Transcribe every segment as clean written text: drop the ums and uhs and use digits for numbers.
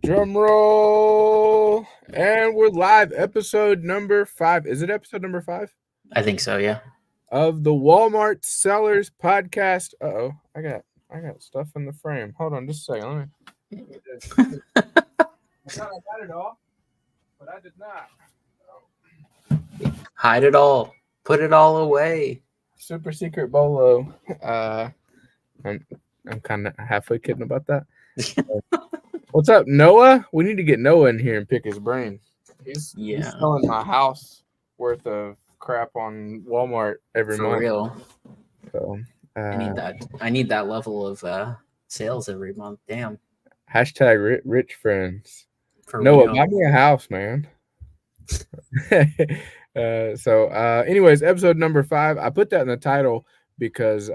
Drum roll. And we're live. Episode number 5. Is it episode number 5? I think so, yeah. Of the Walmart Sellers Podcast. Uh-oh. I got stuff in the frame. Hold on just a second. I thought I got it all, but I did not. Hide it all. Put it all away. Super secret bolo. I'm kind of halfway kidding about that. What's up, Noah? We need to get Noah in here and pick his brain. He's selling my house worth of crap on Walmart every month. For real. So I need that level of sales every month. Damn. Hashtag rich friends. Noah, buy me a house, man. Anyways, episode number 5. I put that in the title because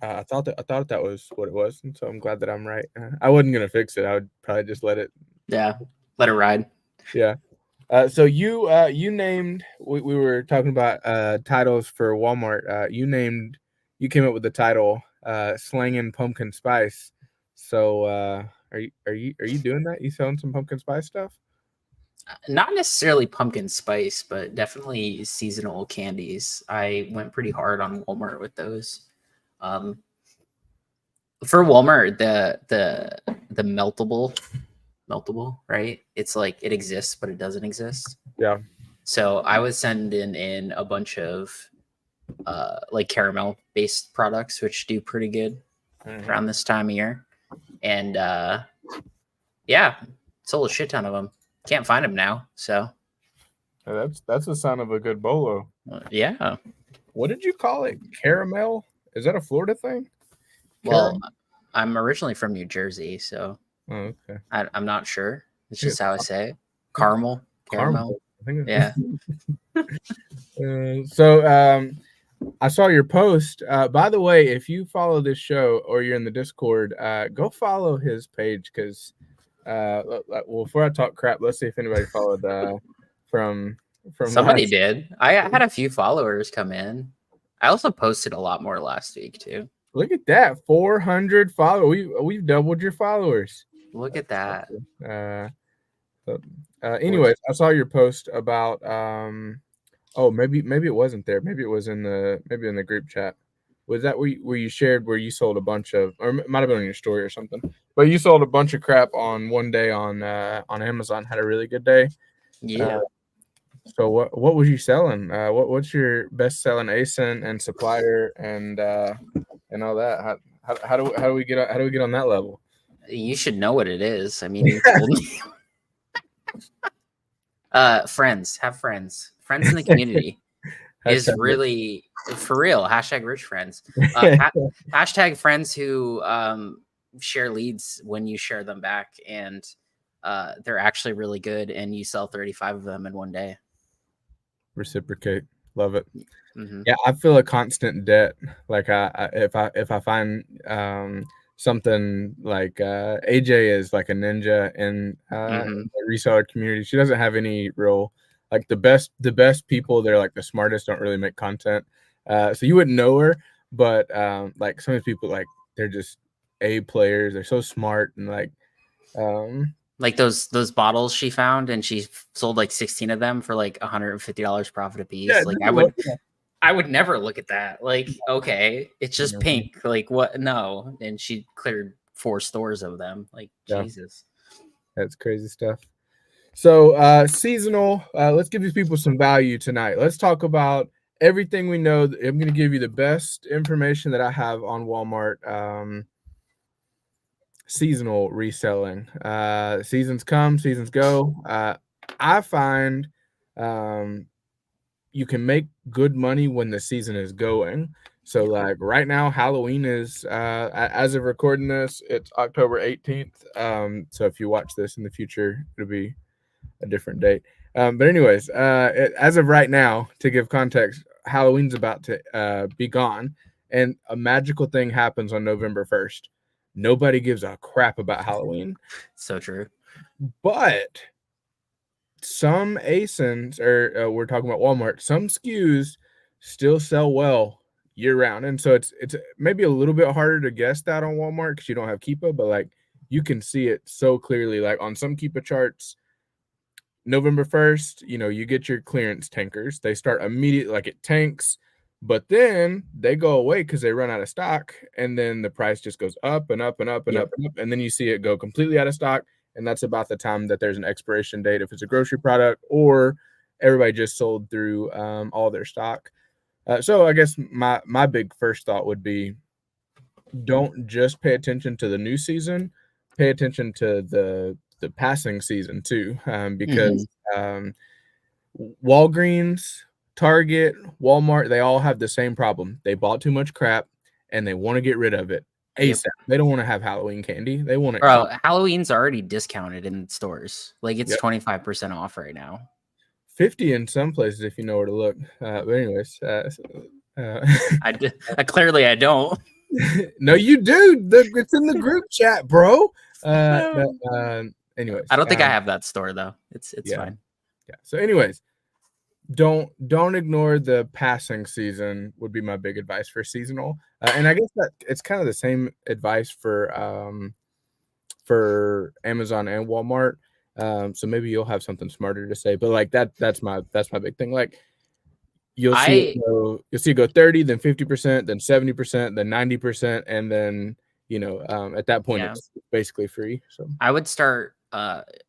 I thought that was what it was, and so I'm glad that I'm right. I wasn't gonna fix it. I would probably just let it. Yeah, let it ride. Yeah. So you named. We were talking about titles for Walmart. You came up with the title "Slangin' Pumpkin Spice." So are you doing that? You selling some pumpkin spice stuff? Not necessarily pumpkin spice, but definitely seasonal candies. I went pretty hard on Walmart with those. For Walmart, the meltable, right? It's like it exists, but it doesn't exist. Yeah. So I was sending in a bunch of like caramel based products, which do pretty good around this time of year. And yeah, sold a shit ton of them. Can't find them now. So that's a sign of a good bolo. Yeah. What did you call it? Caramel? Is that a Florida thing? Well, I'm originally from New Jersey, so okay. I'm not sure. It's just how I say it. Caramel. I think yeah. I saw your post. By the way, if you follow this show or you're in the Discord, go follow his page because, well, before I talk crap, let's see if anybody followed from somebody did. I had a few followers come in. I also posted a lot more last week too. Look at that, 400 followers. We've doubled your followers. Look at that. Anyways, I saw your post about maybe it wasn't there. Maybe it was in the group chat. Was that where you shared where you sold a bunch of, or it might have been on your story or something? But you sold a bunch of crap on one day on Amazon. Had a really good day. Yeah. So what was you selling? What's your best selling ASIN and supplier and all that? How do we get on that level? You should know what it is. I mean, you told me. Friends in the community is really for real. Hashtag rich friends. Hashtag friends who share leads when you share them back, and they're actually really good, and you sell 35 of them in one day. Reciprocate. Love it. Mm-hmm. Yeah, I feel a constant debt. Like if I find something like AJ is like a ninja in the reseller community. She doesn't have any real, like the best people. They're like the smartest, don't really make content. So you wouldn't know her, but like some of these people, like they're just A players. They're so smart and like those bottles she found, and she sold like 16 of them for like $150 profit a piece. Yeah, like I would never look at that. Like, okay, it's just pink. Like what? No. And she cleared 4 stores of them. Like, yeah. Jesus. That's crazy stuff. So seasonal, let's give these people some value tonight. Let's talk about everything we know. I'm going to give you the best information that I have on Walmart. Seasonal reselling. Seasons come, seasons go. I find you can make good money when the season is going. So like right now, Halloween is as of recording this, it's October 18th. So if you watch this in the future, it'll be a different date. But anyways, as of right now, to give context, Halloween's about to be gone, and a magical thing happens on November 1st. Nobody gives a crap about Halloween. So true. But some ASINs, or we're talking about Walmart, some SKUs still sell well year round. And so it's maybe a little bit harder to guess that on Walmart because you don't have Keepa, but like you can see it so clearly. Like on some Keepa charts, November 1st, you get your clearance tankers. They start immediately, like it tanks, but then they go away because they run out of stock, and then the price just goes up and up and up and up and up, and then you see it go completely out of stock, and that's about the time that there's an expiration date if it's a grocery product, or everybody just sold through all their stock. So I guess my big first thought would be, don't just pay attention to the new season, pay attention to the passing season too, because Walgreens, Target, Walmart, they all have the same problem. They bought too much crap and they want to get rid of it ASAP. They don't want to have Halloween candy. They want to Halloween's already discounted in stores. Like it's 25% off right now. 50 in some places if you know where to look. But anyways, clearly I don't. No, you do. It's in the group chat, bro. Anyways, I don't think I have that store though. It's fine. Yeah. So, anyways, don't ignore the passing season would be my big advice for seasonal. And I guess that it's kind of the same advice for Amazon and Walmart. So maybe you'll have something smarter to say. But like that's my big thing. Like you'll see it go 30, then 50%, then 70%, then 90%, and then at that point it's basically free. So I would start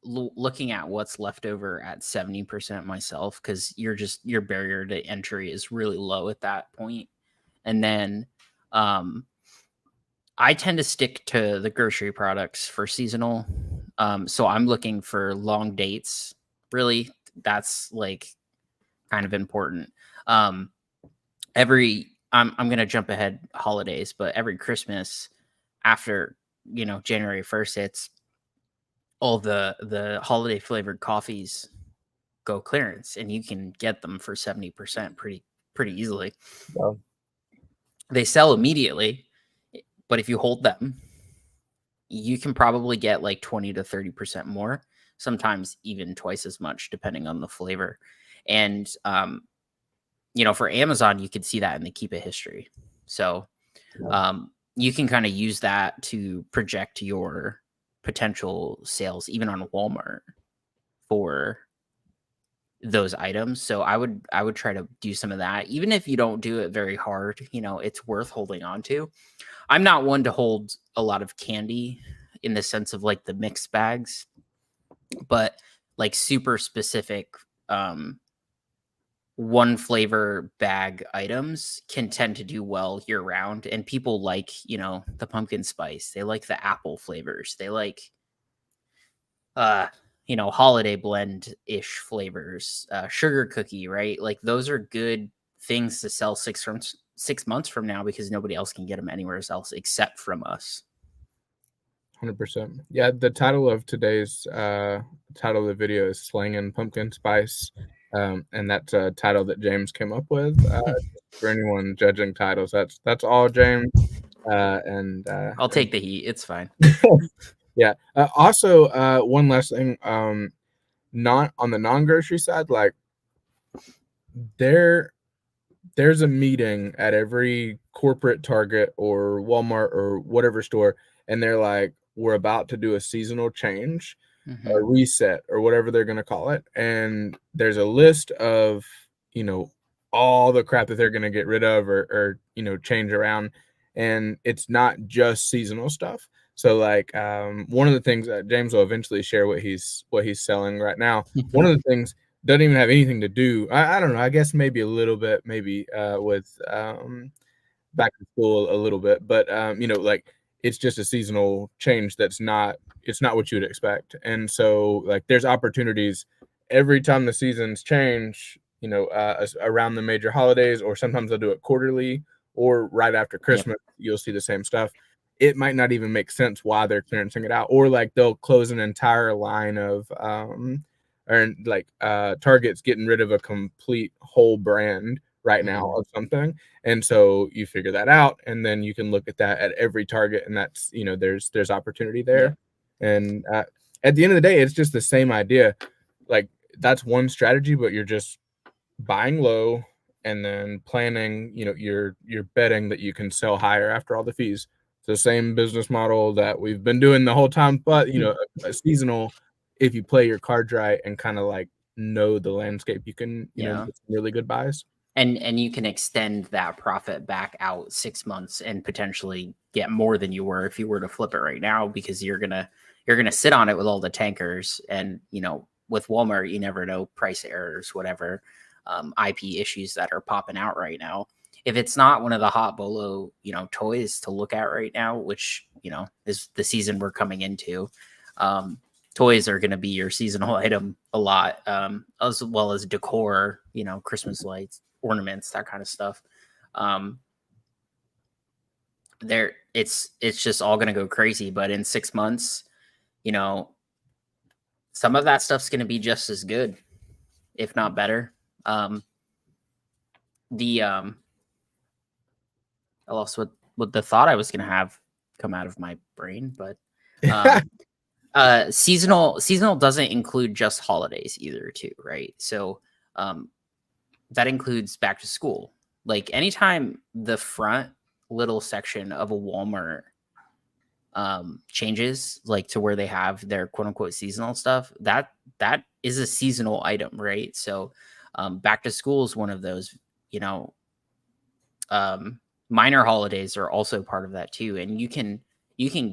looking at what's left over at 70% myself, because your barrier to entry is really low at that point. And then I tend to stick to the grocery products for seasonal. So I'm looking for long dates. Really, that's like kind of important. I'm gonna jump ahead holidays, but every Christmas after January 1st hits, all the holiday flavored coffees go clearance, and you can get them for 70% pretty easily. Wow. They sell immediately, but if you hold them, you can probably get like 20 to 30% more, sometimes even twice as much, depending on the flavor. And for Amazon, you could see that in the Keep It history. So you can kind of use that to project your potential sales, even on Walmart, for those items. So I would try to do some of that, even if you don't do it very hard. It's worth holding on to. I'm not one to hold a lot of candy in the sense of like the mixed bags, but like super specific one flavor bag items can tend to do well year round. And people like, the pumpkin spice. They like the apple flavors. They like, holiday blend-ish flavors, sugar cookie, right? Like those are good things to sell 6 months from now, because nobody else can get them anywhere else except from us. 100%. Yeah, the title of today's title of the video is Slangin' Pumpkin Spice. And that's a title that James came up with. For anyone judging titles, that's all James. And I'll take the heat. It's fine. Yeah. Also, one last thing. Not on the non-grocery side, like there's a meeting at every corporate Target or Walmart or whatever store, and they're like, we're about to do a seasonal change, a reset, or whatever they're going to call it. And there's a list of, all the crap that they're going to get rid of or change around. And it's not just seasonal stuff. So like one of the things that James will eventually share what he's selling right now. One of the things doesn't even have anything to do. I don't know. I guess maybe a little bit, with back to school a little bit, but like it's just a seasonal change. It's not what you would expect. And so like there's opportunities every time the seasons change, around the major holidays, or sometimes they'll do it quarterly, or right after Christmas, you'll see the same stuff. It might not even make sense why they're clearancing it out, or like they'll close an entire line of Target's getting rid of a complete whole brand right now of something. And so you figure that out, and then you can look at that at every Target, and that's, there's opportunity there. And at the end of the day, it's just the same idea. Like that's one strategy, but you're just buying low and then planning, you're betting that you can sell higher after all the fees. It's the same business model that we've been doing the whole time, but a seasonal, if you play your cards right and kind of like know the landscape, you can get some really good buys. And you can extend that profit back out 6 months and potentially get more than you were if you were to flip it right now, because you're gonna sit on it with all the tankers. And with Walmart, you never know, price errors, whatever, IP issues that are popping out right now. If it's not one of the hot bolo toys to look at right now, which is the season we're coming into, toys are going to be your seasonal item a lot, as well as decor, Christmas lights, ornaments, that kind of stuff. It's just all going to go crazy. But in 6 months, some of that stuff's going to be just as good, if not better. I lost what the thought I was going to have come out of my brain, but seasonal doesn't include just holidays either, too, right? So that includes back to school. Like anytime the front little section of a Walmart changes, like to where they have their quote unquote seasonal stuff, that is a seasonal item, right? So back to school is one of those. Minor holidays are also part of that too, and you can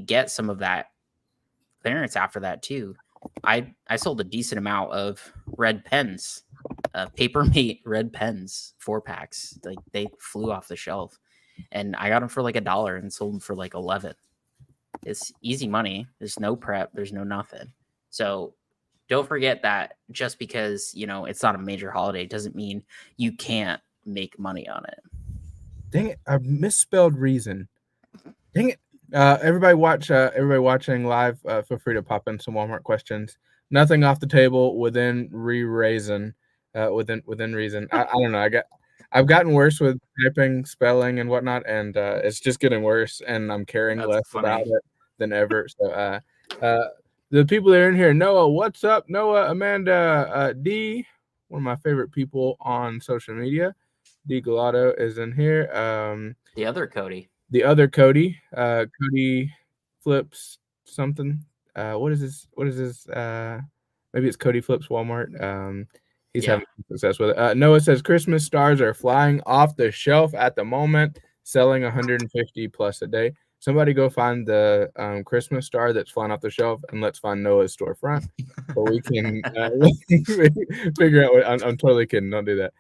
get some of that clearance after that too. I sold a decent amount of red pens, paper mate red pens, 4-packs. Like they flew off the shelf, and I got them for like $1 and sold them for like 11. It's easy money. There's no prep. There's no nothing. So don't forget that just because it's not a major holiday doesn't mean you can't make money on it. Dang it! I misspelled reason. Dang it! Everybody watching live, feel free to pop in some Walmart questions. Nothing off the table within reason. Within reason. I don't know. I've gotten worse with typing, spelling, and whatnot, and it's just getting worse. And I'm caring less about it than ever. So, the people that are in here, Noah, what's up? Noah, Amanda, D, one of my favorite people on social media. D Galato is in here. The other Cody. Cody flips something. What is this? Maybe it's Cody flips Walmart. He's having success with it. Noah says Christmas stars are flying off the shelf at the moment, selling 150 plus a day. Somebody go find the Christmas star that's flying off the shelf, and let's find Noah's storefront, so we can figure out what. I'm totally kidding. Don't do that.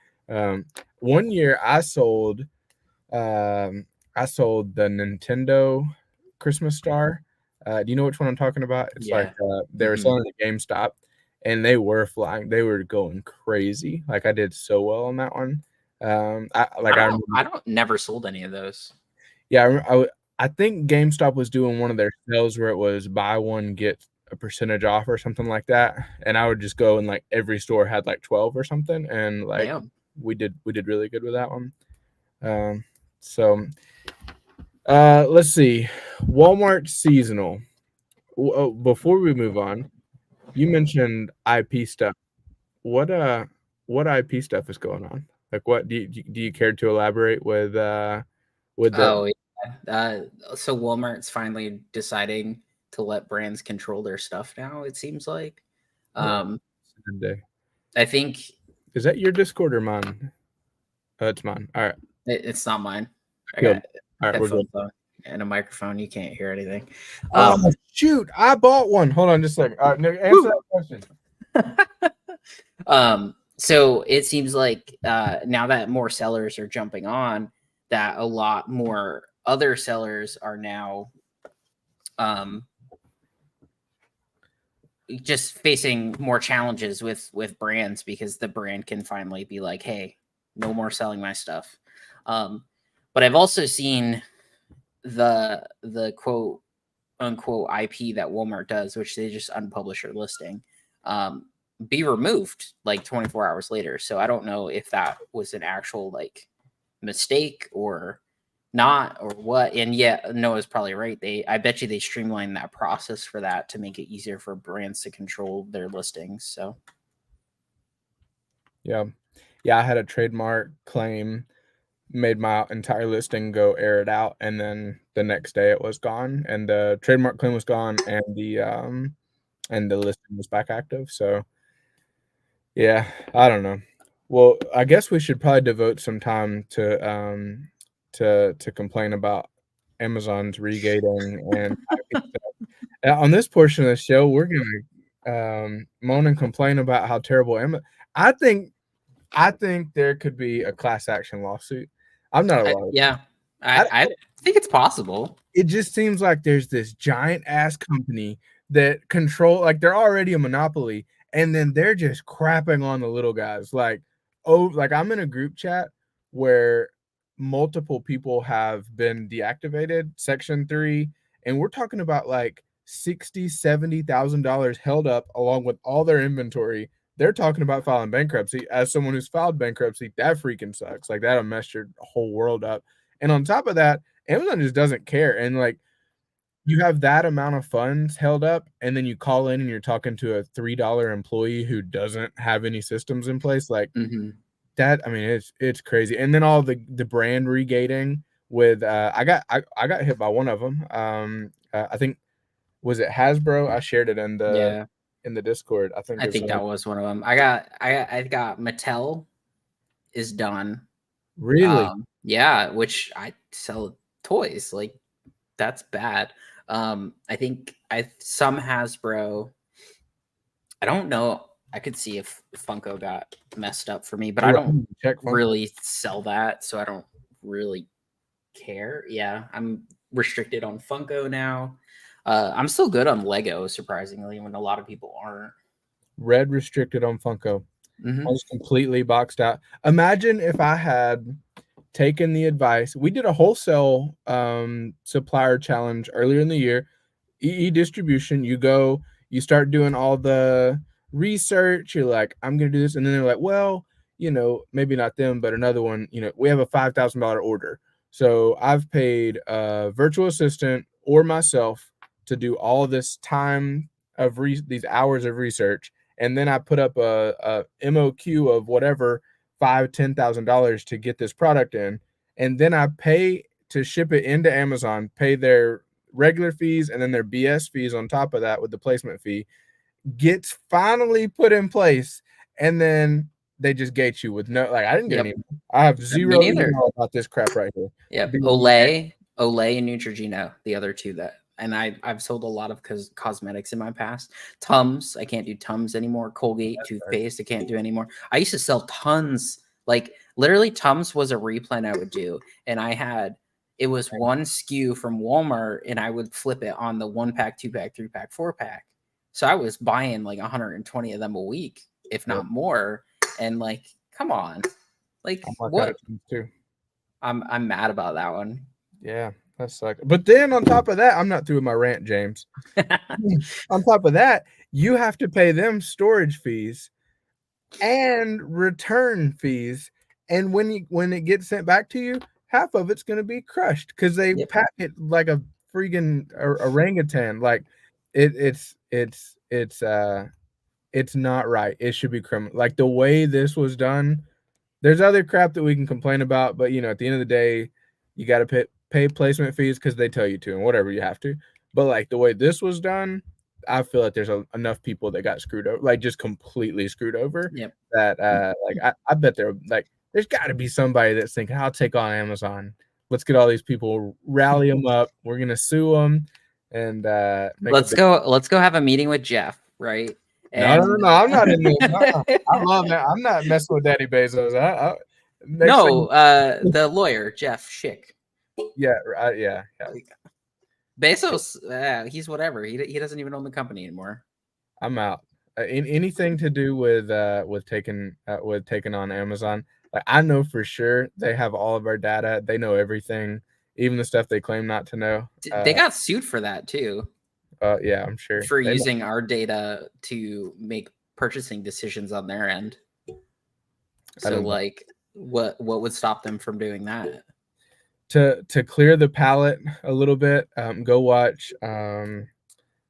One year I sold the Nintendo Christmas star. Do you know which one I'm talking about? It's like they were selling at GameStop, and they were flying. They were going crazy. Like I did so well on that one. I never sold any of those. Yeah, I think GameStop was doing one of their sales where it was buy one get a percentage off or something like that, and I would just go and like every store had like 12 or something, and like we did really good with that one. So let's see, Walmart seasonal. Before we move on, you mentioned IP stuff. What IP stuff is going on? Like, what do you care to elaborate with the? So Walmart's finally deciding to let brands control their stuff now, it seems like. Good day. I think. Is that your Discord or mine? It's mine. All right. It's not mine. I got all right, we're good. And a microphone. You can't hear anything. Oh shoot! I bought one. Hold on, just a second. Answer that question. So it seems like now that more sellers are jumping on, that a lot more other sellers are now just facing more challenges with brands, because the brand can finally be like, hey, no more selling my stuff. But I've also seen the quote unquote IP that Walmart does, which they just unpublish their listing, be removed like 24 hours later. So I don't know if that was an actual like mistake or not or what. And yet Noah's probably right. I bet you they streamlined that process for that to make it easier for brands to control their listings. So yeah, I had a trademark claim, made my entire listing go air it out, and then the next day it was gone, and the trademark claim was gone, and the listing was back active. So yeah, I don't know. Well, I guess we should probably devote some time to complain about Amazon's regating and on this portion of the show, we're gonna moan and complain about how terrible I think I think there could be a class action lawsuit. I'm not a lawyer. Yeah, I think it's possible. It just seems like there's this giant ass company that control, like they're already a monopoly, and then they're just crapping on the little guys. Like, oh, like I'm in a group chat where multiple people have been deactivated, Section 3, and we're talking about like $60,000-$70,000 held up along with all their inventory. They're talking about filing bankruptcy. As someone who's filed bankruptcy, that freaking sucks. Like that'll mess your whole world up. And on top of that, Amazon just doesn't care. And like you have that amount of funds held up, and then you call in and you're talking to a $3 employee who doesn't have any systems in place. Like that, I mean, it's crazy. And then all the brand regating with I got hit by one of them. I think was it Hasbro? I shared it in the Discord. I think that was one of them. I got Mattel is done. Really? Yeah, which I sell toys. Like that's bad. I think some Hasbro. I don't know. I could see if Funko got messed up for me, but I don't really sell that, so I don't really care. Yeah, I'm restricted on Funko now. I'm still good on Lego, surprisingly, when a lot of people aren't. Red restricted on Funko. I was completely boxed out. Imagine if I had taken the advice. We did a wholesale supplier challenge earlier in the year. EE distribution. You go, you start doing all the research. You're like, I'm gonna do this, and then they're like, well, maybe not them, but another one. We have a $5,000 order, so I've paid a virtual assistant or myself to do all this time of these hours of research, and then I put up a MOQ of whatever $5,000-$10,000 to get this product in, and then I pay to ship it into Amazon, pay their regular fees and then their BS fees on top of that with the placement fee, gets finally put in place, and then they just gate you with no, like I didn't get any. I have zero email about this crap right here. Yeah, Olay and Neutrogena, the other two that, and I've sold a lot of cosmetics in my past. Tums, I can't do Tums anymore. Colgate toothpaste, I can't do anymore. I used to sell tons, like literally Tums was a replen I would do, and it was one SKU from Walmart, and I would flip it on the 1-pack, 2-pack, 3-pack, 4-pack. So I was buying like 120 of them a week, if not more. And like, come on, like what? I'm mad about that one. Yeah, that sucks. But then on top of that, I'm not through with my rant, James. On top of that, you have to pay them storage fees and return fees, and when it gets sent back to you, half of it's going to be crushed because they pack it like a freaking orangutan. Like it's not right. It should be criminal. Like the way this was done. There's other crap that we can complain about, but at the end of the day, you got to pay placement fees because they tell you to, and whatever you have to. But like the way this was done, I feel like there's enough people that got screwed over, like just completely screwed over. That like I bet there's got to be somebody that's thinking, I'll take on Amazon. Let's get all these people, rally them up. We're gonna sue them, and let's go have a meeting with Jeff, right? And no, I'm not in there. I love that. I'm not messing with Daddy Bezos. The lawyer Jeff Schick. Yeah. Bezos, he's whatever. He doesn't even own the company anymore. I'm out. Anything to do with taking on Amazon. Like I know for sure they have all of our data. They know everything, even the stuff they claim not to know. They got sued for that too. Yeah, I'm sure. For using our data to make purchasing decisions on their end. So like what would stop them from doing that? To clear the palate a little bit, go watch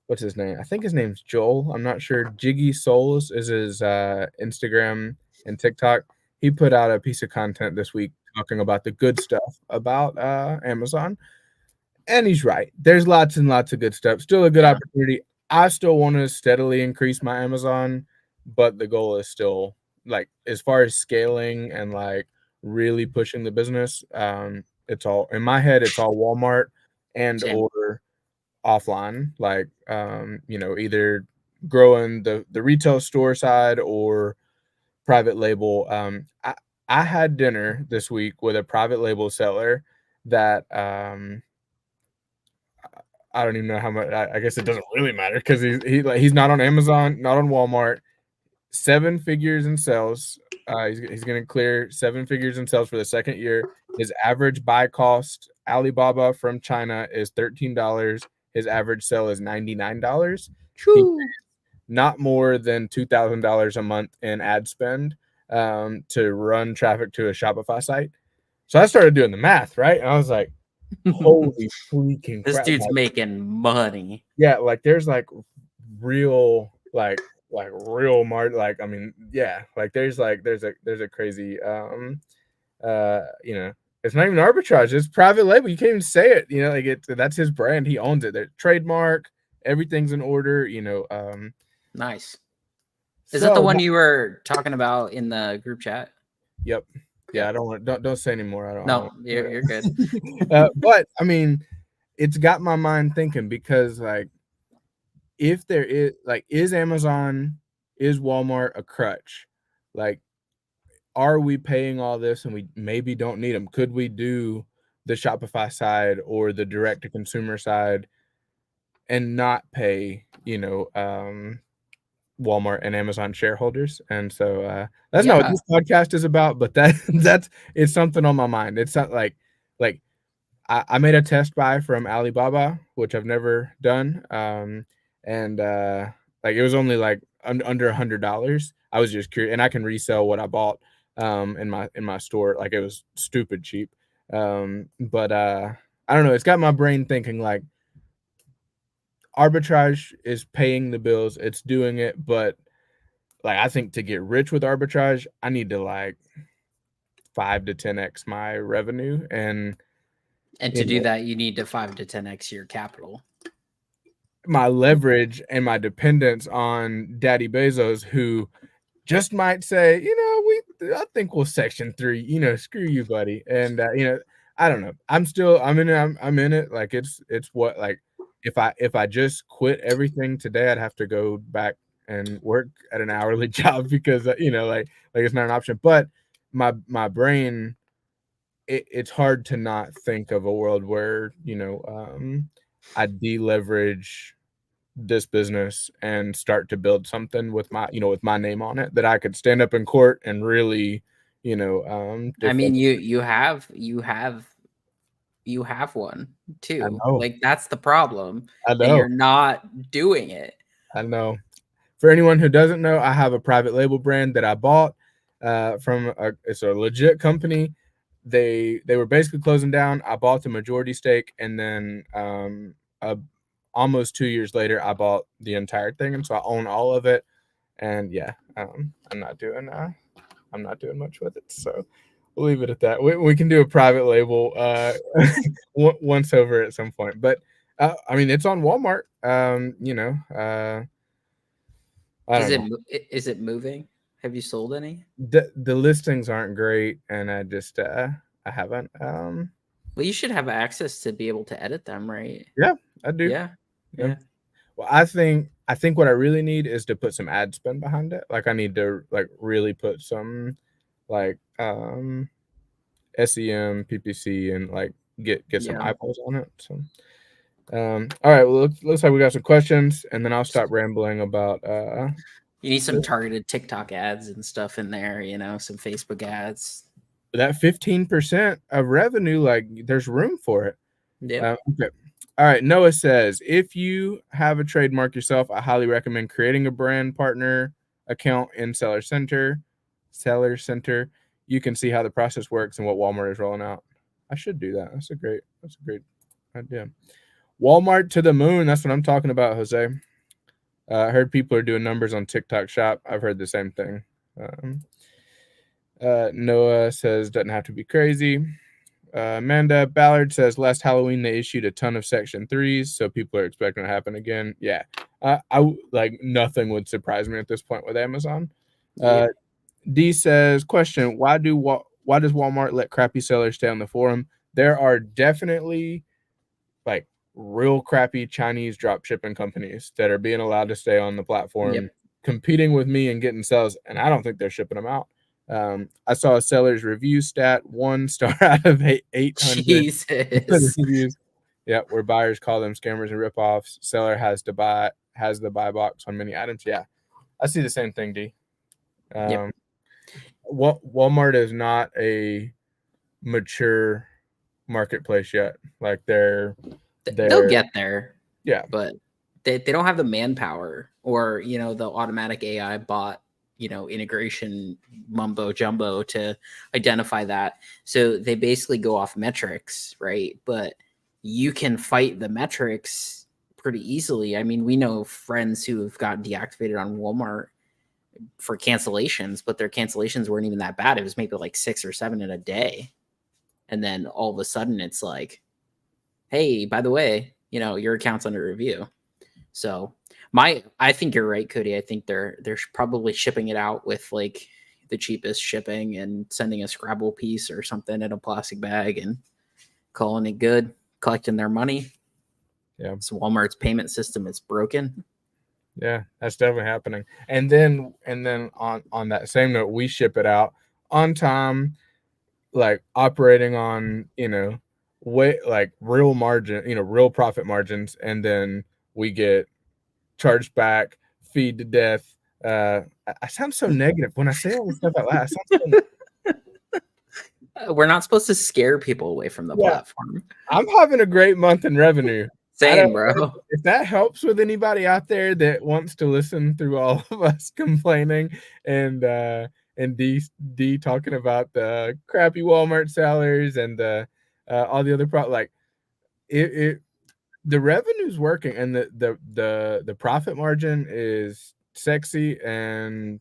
what's his name? I think his name's Joel. I'm not sure. Jiggy Souls is his Instagram and TikTok. He put out a piece of content this week talking about the good stuff about Amazon. And he's right. There's lots and lots of good stuff. Still a good opportunity. I still want to steadily increase my Amazon, but the goal is still like as far as scaling and like really pushing the business. It's all in my head. It's all Walmart and Same. or offline. Like either growing the retail store side or private label. I had dinner this week with a private label seller that I don't even know how much. I guess it doesn't really matter because he's not on Amazon, not on Walmart. 7 figures in sales. He's going to clear 7 figures in sales for the second year. His average buy cost Alibaba from China is $13. His average sale is $99. He pays not more than $2,000 a month in ad spend to run traffic to a Shopify site. So I started doing the math, right? And I was like, holy freaking This crap. dude's making money. Yeah, like there's like real real like I mean, yeah, like there's a crazy it's not even arbitrage, it's private label. You can't even say it, like that's his brand. He owns it. Their trademark, everything's in order, Nice. Is that the one you were talking about in the group chat? Yep. Yeah, I don't say anymore. You're good. But I mean, it's got my mind thinking because like if there is like is Amazon, is Walmart a crutch? Like, are we paying all this and we maybe don't need them? Could we do the Shopify side or the direct to consumer side and not pay, Walmart and Amazon shareholders? And so that's not what this podcast is about, but it's something on my mind. It's not like I made a test buy from Alibaba, which I've never done. And like it was only like under $100. I was just curious, and I can resell what I bought in my store. Like it was stupid cheap. But I don't know. It's got my brain thinking like arbitrage is paying the bills. It's doing it, but like I think to get rich with arbitrage, I need to like 5 to 10x my revenue, and to do that, you need to 5 to 10x your capital. My leverage and my dependence on Daddy Bezos, who just might say, I think we'll Section 3, screw you, buddy. And I don't know. I'm in it. Like it's what, like if I just quit everything today, I'd have to go back and work at an hourly job because like it's not an option. But my brain, it's hard to not think of a world where I deleverage this business and start to build something with my name on it that I could stand up in court and really I mean, you have one too. Like that's the problem. I know. And you're not doing it. I know. For anyone who doesn't know, I have a private label brand that I bought from it's a legit company. They were basically closing down. I bought the majority stake, and then almost 2 years later, I bought the entire thing, and so I own all of it. And yeah, I'm not doing much with it, so we'll leave it at that. We can do a private label once over at some point, but I mean it's on Walmart. Is it moving? Have you sold any? The listings aren't great, and I just I haven't. Well, you should have access to be able to edit them, right? Yeah, I do. Yeah. Well, I think what I really need is to put some ad spend behind it. Like I need to like really put some like SEM, PPC, and like get some eyeballs on it. So all right, well looks like we got some questions, and then I'll stop rambling about you need some targeted TikTok ads and stuff in there, some Facebook ads. That 15% of revenue, like there's room for it. Yeah. Okay. All right. Noah says, if you have a trademark yourself, I highly recommend creating a brand partner account in Seller Center. You can see how the process works and what Walmart is rolling out. I should do that. That's a great idea. Walmart to the moon. That's what I'm talking about, Jose. I heard people are doing numbers on TikTok Shop. I've heard the same thing. Noah says, doesn't have to be crazy. Amanda Ballard says last Halloween they issued a ton of Section 3s, so people are expecting it to happen again. Yeah, I like nothing would surprise me at this point with Amazon. D says, question: why does Walmart let crappy sellers stay on the forum? There are definitely like real crappy Chinese drop shipping companies that are being allowed to stay on the platform, competing with me and getting sales, and I don't think they're shipping them out. I saw a seller's review stat 1 star out of 800 Jesus. reviews. Yeah, where buyers call them scammers and ripoffs. Seller has the buy box on many items. Yeah, I see the same thing, D. Walmart is not a mature marketplace yet. Like they'll get there. Yeah, but they don't have the manpower or the automatic AI bot integration mumbo jumbo to identify that. So they basically go off metrics, right? But you can fight the metrics pretty easily. I mean, we know friends who have gotten deactivated on Walmart for cancellations, but their cancellations weren't even that bad. It was maybe like 6 or 7 in a day. And then all of a sudden it's like, hey, by the way, your account's under review. So I think you're right, Cody. I think they're probably shipping it out with like the cheapest shipping and sending a Scrabble piece or something in a plastic bag and calling it good, collecting their money. Yeah. So Walmart's payment system is broken. Yeah, that's definitely happening. And then on that same note, we ship it out on time, like operating on, way like real margin, real profit margins, and then we get charged back, feed to death. I sound so negative when I say all this stuff out loud. We're not supposed to scare people away from the platform. I'm having a great month in revenue. Same, bro. If that helps with anybody out there that wants to listen through all of us complaining and D talking about the crappy Walmart sellers and all the other like the revenue's working and the profit margin is sexy and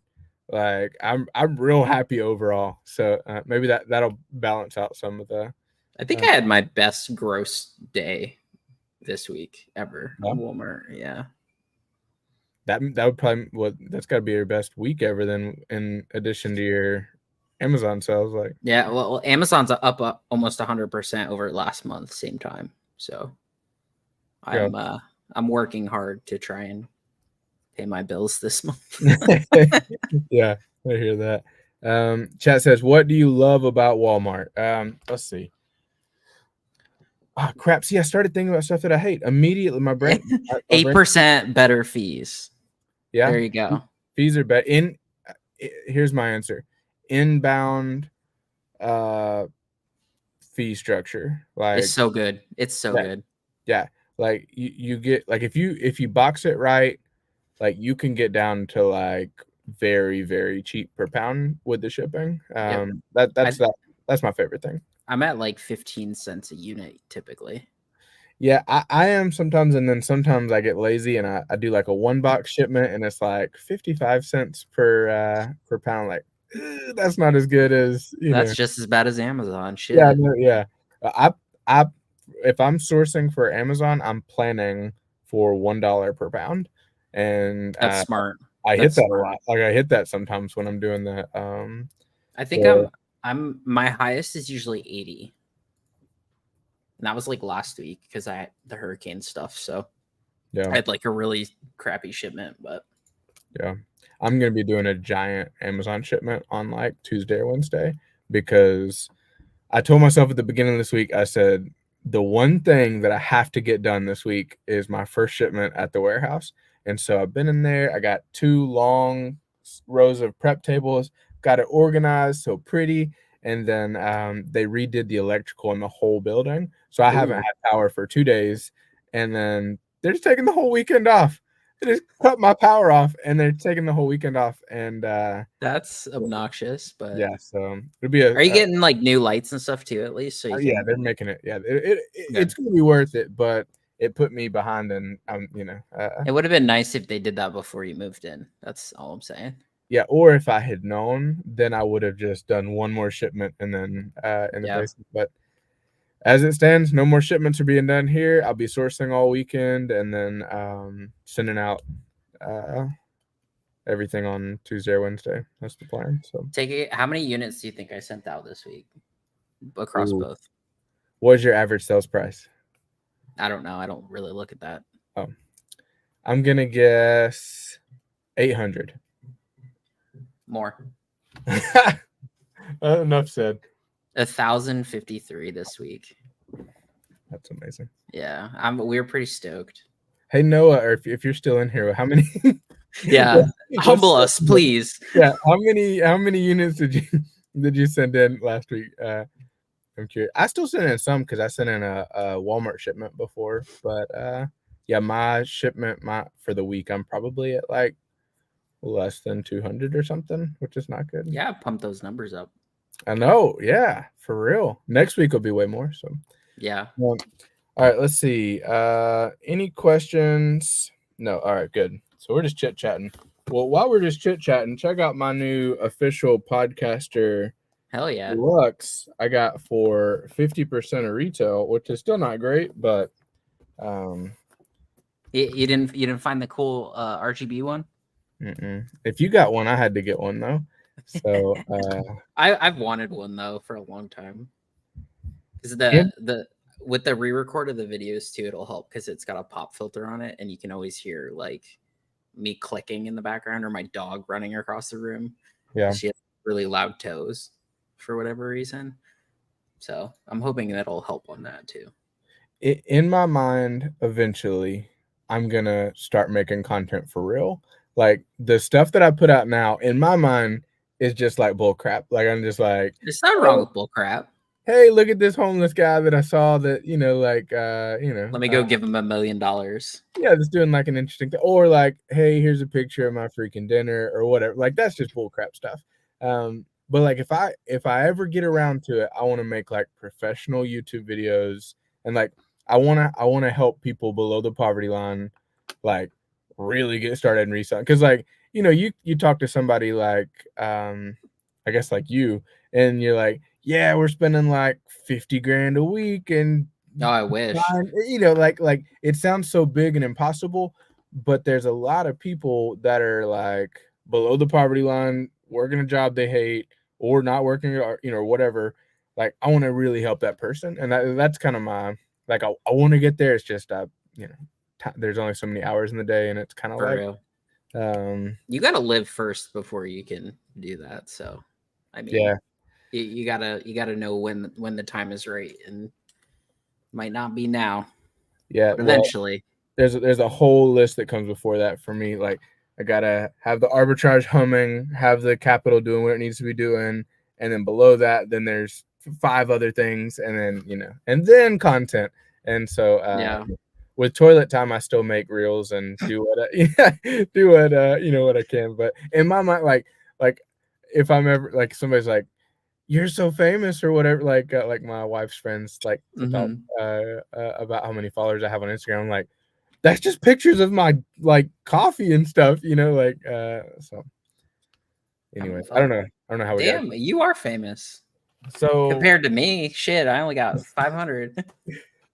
like I'm real happy overall. So maybe that'll balance out some of the. I think I had my best gross day this week ever on Walmart. Yeah. That would probably that's got to be your best week ever then, in addition to your Amazon sales. Like, yeah, well, Amazon's up almost 100% over last month, same time. So I'm working hard to try and pay my bills this month. Yeah, I hear that. Chat says, what do you love about Walmart? Let's see. Oh, crap. See, I started thinking about stuff that I hate. Immediately, my brain. 8% better fees. Yeah. There you go. Fees are better. Here's my answer. Inbound fee structure. Like, it's so good. It's so good. Yeah. Like you get, like, if you box it right, like you can get down to like very, very cheap per pound with the shipping. That's my favorite thing. I'm at like 15 cents a unit typically. Yeah, I am sometimes, and then sometimes I get lazy and I do like a 1-box shipment and it's like 55 cents per pound. Like, that's not as good as that's just as bad as Amazon. Shit. Yeah. I if I'm sourcing for Amazon, I'm planning for $1 per pound, and that's smart. I hit that a lot. Like I hit that sometimes when I'm doing that. I think I'm my highest is usually 80. And that was like last week because I had the hurricane stuff. So yeah, I had like a really crappy shipment, but yeah, I'm going to be doing a giant Amazon shipment on like Tuesday or Wednesday, because I told myself at the beginning of this week, I said, the one thing that I have to get done this week is my first shipment at the warehouse. And so I've been in there. I got 2 long rows of prep tables, got it organized so pretty. And then they redid the electrical in the whole building. So I haven't had power for 2 days. And then they're just taking the whole weekend off. They just cut my power off and they're taking the whole weekend off. And that's obnoxious. But yeah, so it'll be are you getting like new lights and stuff too, at least? So yeah, they're making it. Yeah, it's going to be worth it. But it put me behind, and it would have been nice if they did that before you moved in. That's all I'm saying. Yeah, or if I had known, then I would have just done one more shipment and then in the basement. But as it stands, no more shipments are being done here. I'll be sourcing all weekend and then sending out everything on Tuesday or Wednesday. That's the plan. So Take it. How many units do you think I sent out this week across Ooh. both? What is your average sales price? I don't know. I don't really look at that. Oh, I'm gonna guess 800. More. Enough said. 1,053 this week. That's amazing. Yeah, we're pretty stoked. Hey Noah, or if you're still in here, how many? Yeah, humble us, please. Yeah, how many units did you send in last week? I'm curious. I still sent in some because I sent in a Walmart shipment before, but yeah, my shipment for the week, I'm probably at like less than 200 or something, which is not good. Yeah, pump those numbers up. I know. Yeah, for real. Next week will be way more. So yeah. All right, let's see. Any questions? No. All right, good. So we're just chit chatting. Well, while we're just chit chatting, check out my new official podcaster. Hell yeah. Deluxe I got for 50% of retail, which is still not great, but you didn't find the cool RGB one? If you got one, I had to get one though. So I've wanted one though for a long time. Because with the re-record of the videos too, it'll help because it's got a pop filter on it, and you can always hear like me clicking in the background or my dog running across the room. Yeah, she has really loud toes for whatever reason. So I'm hoping that'll help on that too. In my mind, eventually, I'm gonna start making content for real. Like the stuff that I put out now, in my mind, is just like bull crap. Like I'm just like, it's not wrong with bull crap. Hey, look at this homeless guy that I saw that, like, let me go give him $1 million. Yeah, just doing like an interesting thing. Or like, hey, here's a picture of my freaking dinner or whatever. Like that's just bull crap stuff. But like if I ever get around to it, I want to make like professional YouTube videos, and like I wanna help people below the poverty line like really get started in reselling. Because like, you talk to somebody like I guess like you, and you're like, yeah, we're spending like 50 grand a week, and I wish. Like it sounds so big and impossible, but there's a lot of people that are like below the poverty line, working a job they hate, or not working, or whatever. Like I want to really help that person, and that's kind of my like I want to get there. It's just there's only so many hours in the day, and it's kind of like real. You got to live first before you can do that. So I mean, yeah, you gotta know when the time is right, and might not be now. Yeah, but eventually. Well, there's a whole list that comes before that for me. Like I gotta have the arbitrage humming, have the capital doing what it needs to be doing, and then below that, then there's 5 other things, and then and then content. And so with toilet time, I still make reels and do what what I can. But in my mind, like if I'm ever like somebody's like, you're so famous or whatever, like my wife's friends like to talk about how many followers I have on Instagram. I'm like, that's just pictures of my like coffee and stuff, so anyways, I don't know how we Damn, you are famous. So compared to me, shit, I only got 500.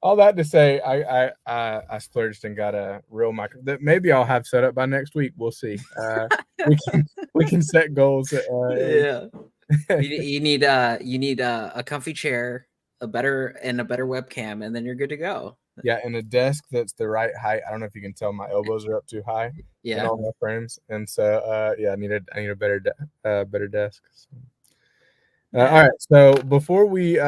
All that to say, I splurged and got a real micro that maybe I'll have set up by next week. We'll see. We can set goals. Yeah. you need a comfy chair, a better webcam, and then you're good to go. Yeah, and a desk that's the right height. I don't know if you can tell my elbows are up too high in all my frames, and so I need a better desk. So. All right, so before we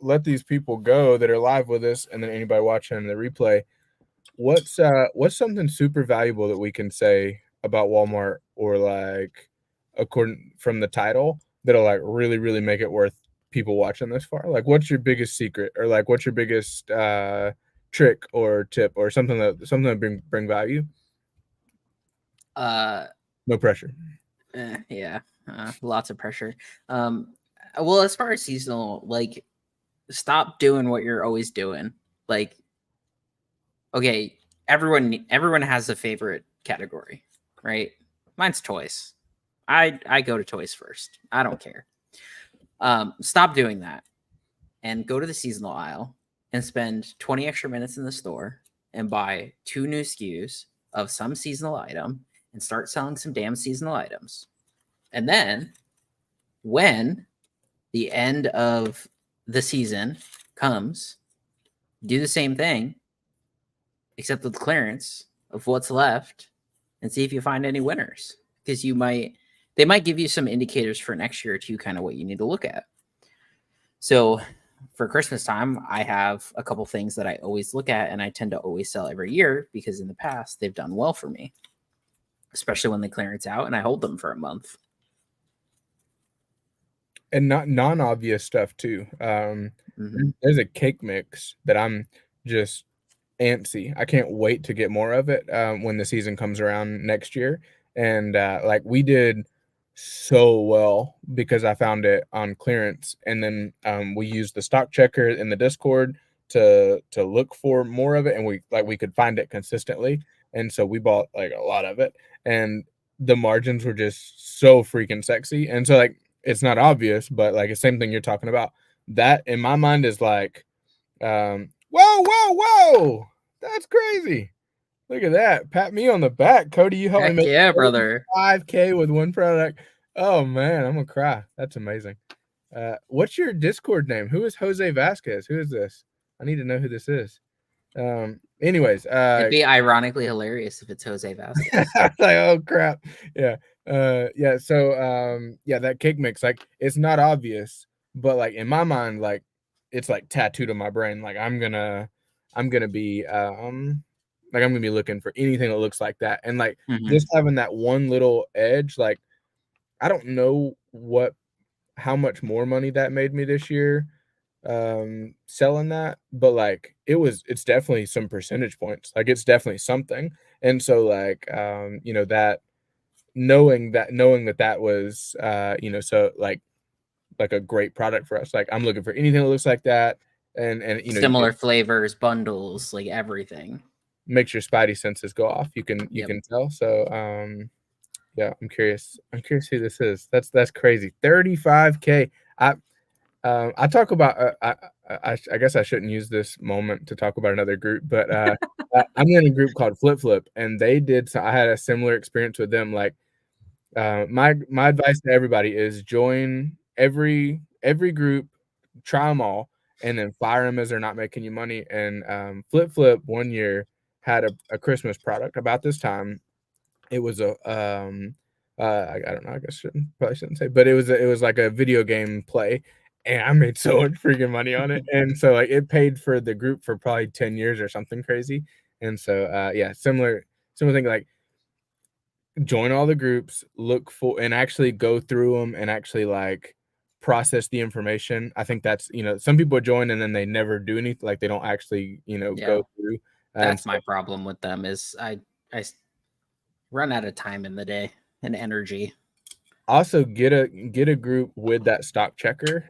let these people go that are live with us, and then anybody watching the replay, what's something super valuable that we can say about Walmart, or like according from the title, that'll like really really make it worth people watching this far? Like what's your biggest secret, or like what's your biggest trick or tip, or something that bring value? No pressure. Yeah, lots of pressure. Well, as far as seasonal, like stop doing what you're always doing. Like, okay, everyone has a favorite category, right? Mine's toys. I go to toys first. I don't care. Stop doing that and go to the seasonal aisle and spend 20 extra minutes in the store and buy 2 new SKUs of some seasonal item and start selling some damn seasonal items. And then when the end of the season comes, do the same thing, except with clearance of what's left, and see if you find any winners. Because they might give you some indicators for next year too, kind of what you need to look at. So for Christmas time, I have a couple things that I always look at, and I tend to always sell every year because in the past they've done well for me, especially when they clearance out and I hold them for a month. And not non-obvious stuff too. There's a cake mix that I'm just antsy. I can't wait to get more of it when the season comes around next year. And like we did so well because I found it on clearance, and then we used the stock checker in the Discord to look for more of it, and we could find it consistently, and so we bought like a lot of it, and the margins were just so freaking sexy. And so like it's not obvious, but like the same thing you're talking about, that in my mind is like whoa, that's crazy. Look at that. Pat me on the back. Cody, you helped me make yeah, brother. 5K with one product. Oh man, I'm gonna cry. That's amazing. What's your Discord name? Who is Jose Vasquez? Who is this? I need to know who this is. Anyways, it'd be ironically hilarious if it's Jose Vasquez. like, oh crap. Yeah. Yeah. So yeah, that cake mix, like it's not obvious, but like in my mind, like it's like tattooed on my brain. Like I'm gonna be like I'm gonna be looking for anything that looks like that. And like just having that one little edge, like I don't know how much more money that made me this year selling that, but like it's definitely some percentage points. Like it's definitely something. And so like you know, that knowing that was you know, so like a great product for us. Like I'm looking for anything that looks like that, and you know, similar flavors, bundles, like everything. Makes your spidey senses go off. You can tell. So yeah, I'm curious who this is. That's crazy. 35K. I talk about I guess I shouldn't use this moment to talk about another group, but I'm in a group called Flip Flip, and they did. So I had a similar experience with them. Like my advice to everybody is join every group, try them all, and then fire them as they're not making you money. And Flip Flip one year had a Christmas product about this time. It was a I don't know. I guess probably shouldn't say, but it was like a video game play, and I made so much freaking money on it. And so like it paid for the group for probably 10 years or something crazy. And so yeah, similar thing. Like join all the groups, look for and actually go through them and actually like process the information. I think that's, you know, some people join and then they never do anything, like they don't actually, you know, go through. That's my problem with them is I run out of time in the day and energy. Also get a group with that stock checker.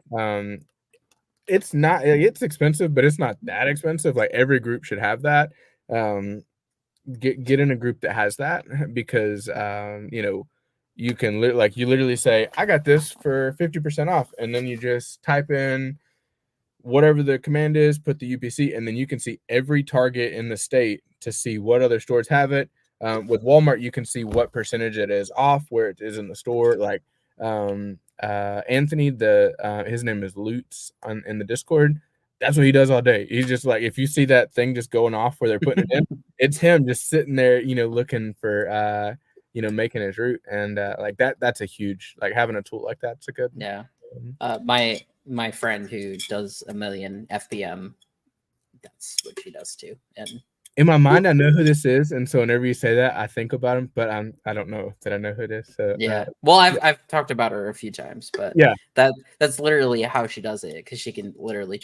It's expensive, but it's not that expensive. Like every group should have that. Get in a group that has that, because you know, you can you literally say, I got this for 50% off, and then you just type in whatever the command is, put the UPC, and then you can see every Target in the state to see what other stores have it. With Walmart, you can see what percentage it is off, where it is in the store. Like Anthony, his name is Lutz in the Discord. That's what he does all day. He's just like, if you see that thing just going off where they're putting it in, it's him just sitting there, you know, looking for you know, making his route. And like that's a huge, like having a tool like that's a good. Yeah. My friend who does 1 million FBM, that's what she does too. And in my mind, I know who this is, and so whenever you say that, I think about him, but I don't know that I know who it is. So yeah, well, I've talked about her a few times, but yeah, that's literally how she does it, because she can literally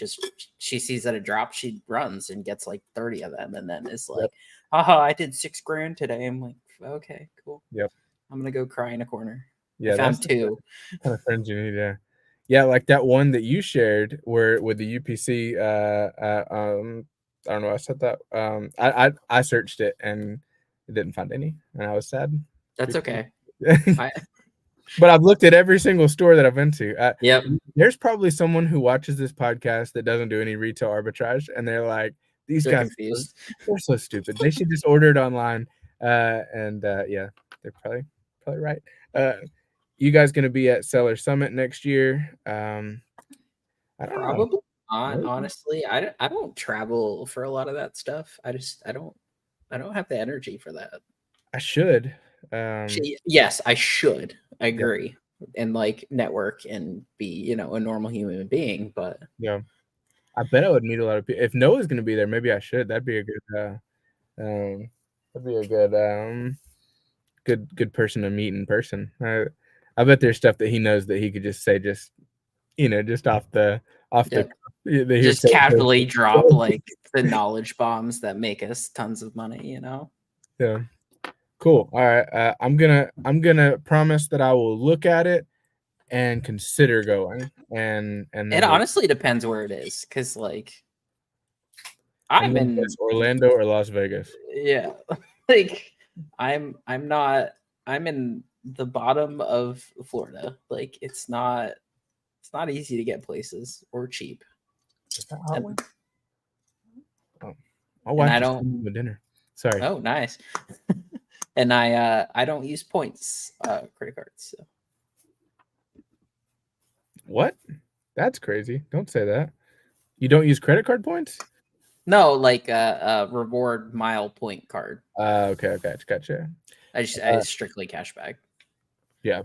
she sees that it drops, she runs and gets like 30 of them, and then it's like, haha, I did $6,000 today. I'm like, okay, cool. Yep. I'm gonna go cry in a corner. Yeah, I found 2. Kind of friends you need. Yeah. Yeah, like that one that you shared where with the UPC, I don't know. I said that. I searched it and didn't find any, and I was sad. That's okay. But I've looked at every single store that I've been to. Yep. There's probably someone who watches this podcast that doesn't do any retail arbitrage, and they're like, "These They're guys, confused. they're so stupid. They should just order it online." Yeah, they're probably right. You guys going to be at Seller Summit next year? I don't know. Probably not, Maybe. honestly. I don't travel for a lot of that stuff. I don't have the energy for that. I should. Yes, I should. I Yeah. agree. And like network and be, you know, a normal human being, but Yeah. I bet I would meet a lot of people. If Noah's going to be there, maybe I should. That'd be a good good person to meet in person. I bet there's stuff that he knows that he could just say just off the yep. the Just hearsay. casually drop like the knowledge bombs that make us tons of money, you know? Yeah. Cool. All right. I'm gonna promise that I will look at it and consider going. And It then honestly depends where it is, because like I'm I'm gonna in guess Orlando or Las Vegas. yeah. Like I'm in the bottom of Florida. Like it's not easy to get places or cheap. Is that hot one? Oh, my And wife I just don't came with dinner. Sorry. oh nice. And I don't use points credit cards. So. What? That's crazy. Don't say that. You don't use credit card points? No, like a reward mile point card. Okay, gotcha. I strictly cashback. Yeah.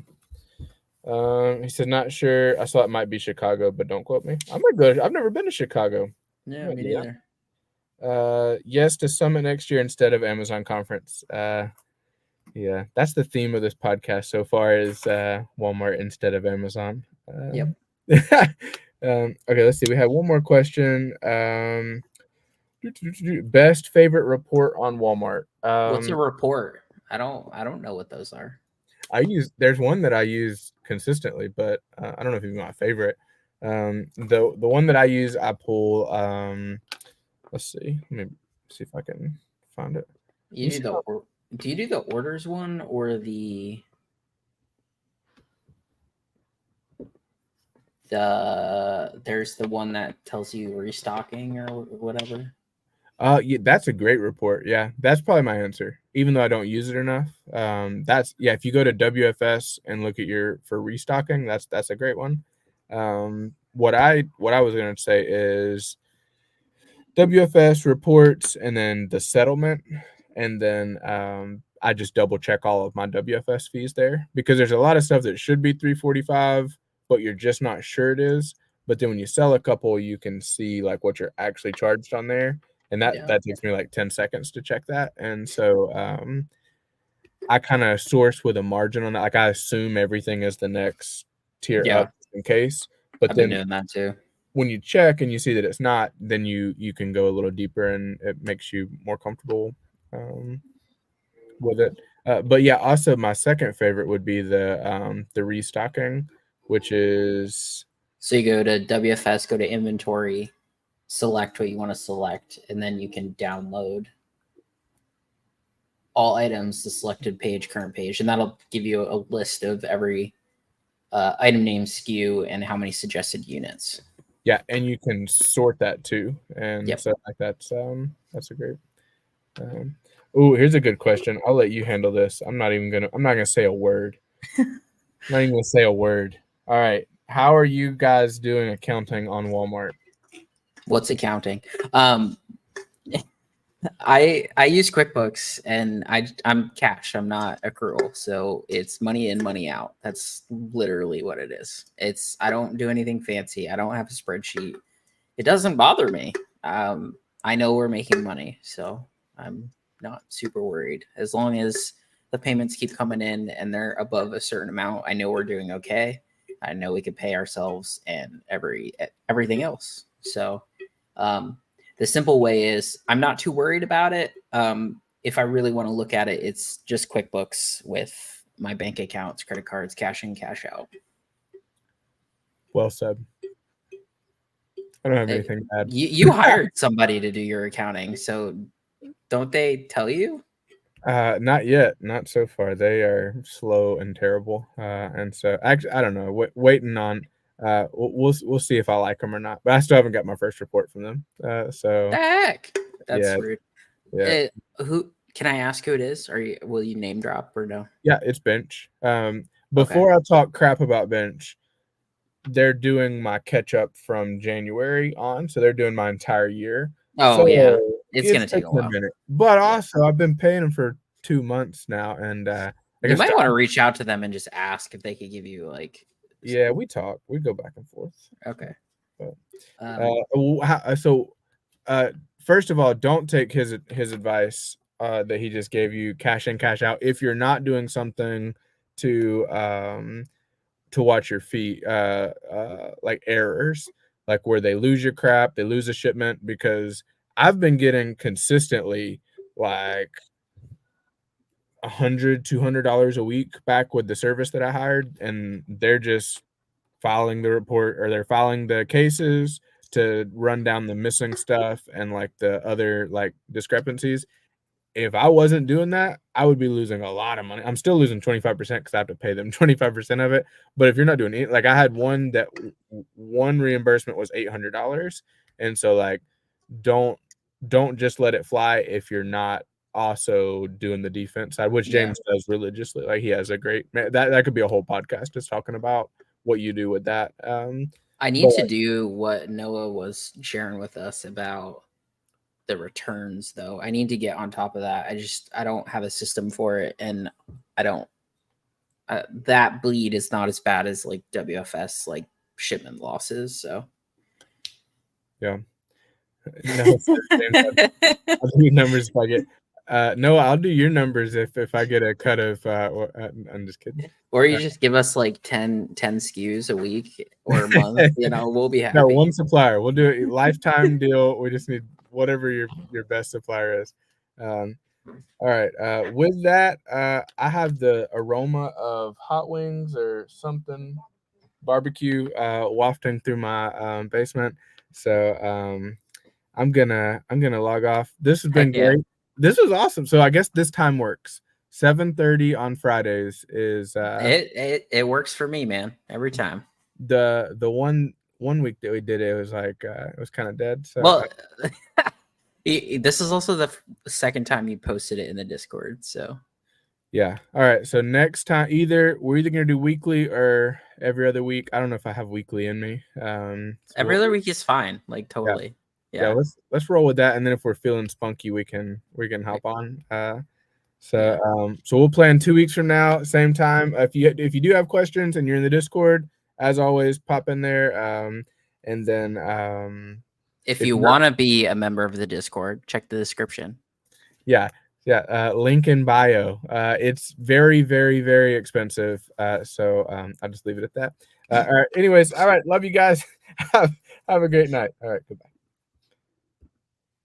He said not sure. I saw it might be Chicago, but don't quote me. I might go. I've never been to Chicago. Yeah, me neither. Yes to Summit next year instead of Amazon conference. Yeah, that's the theme of this podcast so far is Walmart instead of Amazon. Yep. Okay, let's see. We have one more question. Best favorite report on Walmart. What's a report? I don't know what those are. There's one that I use consistently, but I don't know if it's my favorite. The one that I use, I pull. Let's see. Let me see if I can find it. Do you do the orders one or there's the one that tells you restocking or whatever? Yeah, that's a great report. Yeah, that's probably my answer. Even though I don't use it enough, if you go to WFS and look at for restocking, that's a great one. What I was gonna say is WFS reports and then the settlement, and then I just double check all of my WFS fees there because there's a lot of stuff that should be 345, but you're just not sure it is. But then when you sell a couple, you can see like what you're actually charged on there. And that takes me like 10 seconds to check that. And so I kind of source with a margin on that. Like I assume everything is the next tier up in case. But I've then been doing that too. When you check and you see that it's not, then you can go a little deeper and it makes you more comfortable with it. But yeah, also my second favorite would be the restocking, which is so you go to WFS, go to inventory, select what you want to select, and then you can download all items, the selected page, current page, and that'll give you a list of every item name, SKU, and how many suggested units. Yeah, and you can sort that too, and so like that's a great. Oh, here's a good question. I'll let you handle this. I'm not gonna say a word. I'm not even gonna say a word. All right, how are you guys doing accounting on Walmart? What's accounting? I use QuickBooks and I'm cash. I'm not accrual, so it's money in, money out. That's literally what it is. I don't do anything fancy. I don't have a spreadsheet. It doesn't bother me. I know we're making money, so I'm not super worried. As long as the payments keep coming in and they're above a certain amount, I know we're doing okay. I know we can pay ourselves and everything else. So the simple way is I'm not too worried about it. If I really want to look at it, it's just QuickBooks with my bank accounts, credit cards, cash in, cash out. Well said. I don't have anything bad. You hired somebody to do your accounting, so don't they tell you? Not yet, not so far. They are slow and terrible, and so actually, I don't know. Waiting on. We'll see if I like them or not. But I still haven't got my first report from them. So The heck? That's yeah, rude. yeah, Who can I ask who it is? Will you name drop or no? yeah. It's Bench. Okay. Before I talk crap about Bench, they're doing my catch up from January on, so they're doing my entire year. Oh So yeah, it's it's gonna take a taking a while. minute. But Yeah. also, I've been paying them for 2 months now, and I You guess might want to reach out to them and just ask if they could give you like. yeah, we talk. We go back and forth. Okay. But, uh, first of all, don't take his advice that he just gave you, cash in, cash out. If you're not doing something to watch your feet, like errors, like where they lose your crap, they lose a shipment, because I've been getting consistently like $100-$200 a week back with the service that I hired, and they're just filing the report, or they're filing the cases to run down the missing stuff and like the other like discrepancies. If I wasn't doing that, I would be losing a lot of money. I'm still losing 25% because I have to pay them 25% of it. But if you're not doing it, like I had one that one reimbursement was $800, and so like don't just let it fly if you're not also doing the defense side, which Yeah. James does religiously. Like he has a great that could be a whole podcast just talking about what you do with that. I need to do what Noah was sharing with us about the returns, though. I need to get on top of that. I don't have a system for it, and I don't. That bleed is not as bad as like WFS like shipment losses. So yeah. No, I'll do numbers if I get. No, I'll do your numbers if I get a cut of. I'm just kidding. Or you just give us like 10 SKUs a week or a month. We'll be happy. No, one supplier. We'll do a lifetime deal. We just need whatever your best supplier is. All right. With that, I have the aroma of hot wings or something barbecue wafting through my basement. So I'm gonna log off. This has been great. This was awesome. So I guess this time works. 7:30 on Fridays is it works for me, man. Every time. The one week that we did it was like it was kind of dead. So well, this is also the second time you posted it in the Discord. So yeah. All right. So next time, we're either gonna do weekly or every other week. I don't know if I have weekly in me. Every other week is fine. Like totally. Yeah. Let's roll with that, and then if we're feeling spunky, we can hop on. So we'll plan 2 weeks from now, same time. If you do have questions and you're in the Discord, as always, pop in there. And then if you want to be a member of the Discord, check the description. Yeah. Link in bio. It's very, very, very expensive. So I'll just leave it at that. All right. Anyways, all right. Love you guys. Have a great night. All right. Goodbye.